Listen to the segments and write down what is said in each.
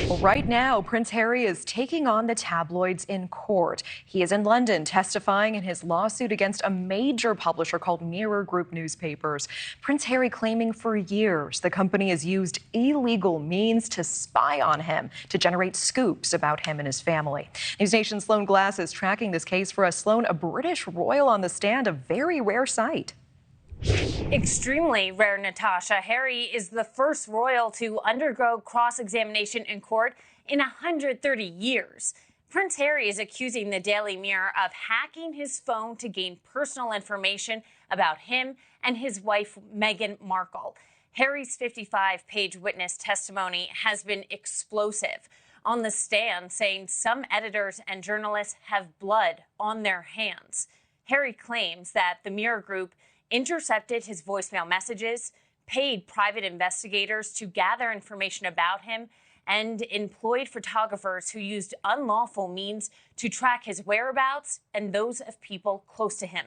Well, right now, Prince Harry is taking on the tabloids in court. He is in London testifying in his lawsuit against a major publisher called Mirror Group Newspapers. Prince Harry claiming for years the company has used illegal means to spy on him, to generate scoops about him and his family. NewsNation's Sloan Glass is tracking this case for us. Sloan, a British royal on the stand, a very rare sight. Extremely rare, Natasha. Harry is the first royal to undergo cross-examination in court in 130 years. Prince Harry is accusing the Daily Mirror of hacking his phone to gain personal information about him and his wife, Meghan Markle. Harry's 55-page witness testimony has been explosive. On the stand, saying some editors and journalists have blood on their hands. Harry claims that the Mirror Group intercepted his voicemail messages, paid private investigators to gather information about him, and employed photographers who used unlawful means to track his whereabouts and those of people close to him.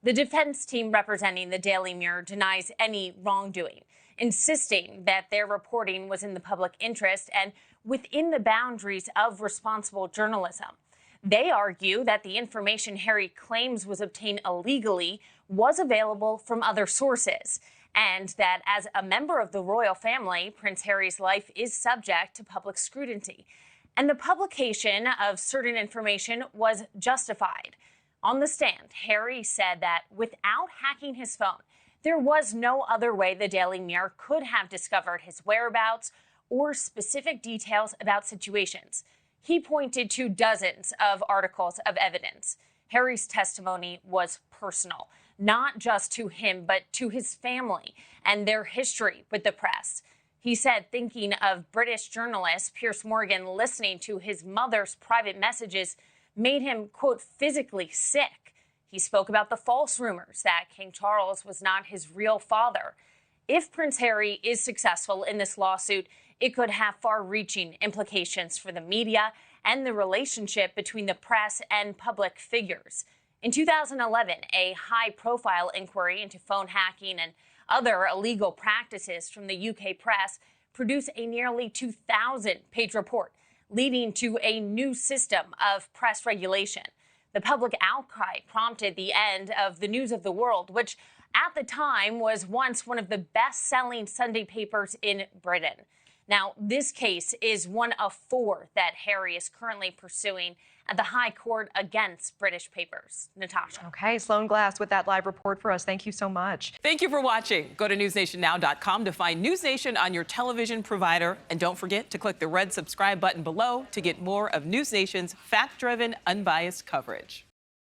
The defense team representing the Daily Mirror denies any wrongdoing, insisting that their reporting was in the public interest and within the boundaries of responsible journalism. They argue that the information Harry claims was obtained illegally was available from other sources, and that as a member of the royal family, Prince Harry's life is subject to public scrutiny, and the publication of certain information was justified. On the stand, Harry said that without hacking his phone, there was no other way the Daily Mirror could have discovered his whereabouts or specific details about situations. He pointed to dozens of articles of evidence. Harry's testimony was personal, not just to him, but to his family and their history with the press. He said thinking of British journalist Piers Morgan listening to his mother's private messages made him, quote, physically sick. He spoke about the false rumors that King Charles was not his real father. If Prince Harry is successful in this lawsuit, it could have far-reaching implications for the media and the relationship between the press and public figures. In 2011, a high-profile inquiry into phone hacking and other illegal practices from the UK press produced a nearly 2,000-page report, leading to a new system of press regulation. The public outcry prompted the end of the News of the World, which at the time was once one of the best-selling Sunday papers in Britain. Now, this case is one of 4 that Harry is currently pursuing at the High Court against British papers. Natasha. Okay, Sloan Glass with that live report for us. Thank you so much. Thank you for watching. Go to newsnationnow.com to find News Nation on your television provider. And don't forget to click the red subscribe button below to get more of News Nation's fact-driven, unbiased coverage.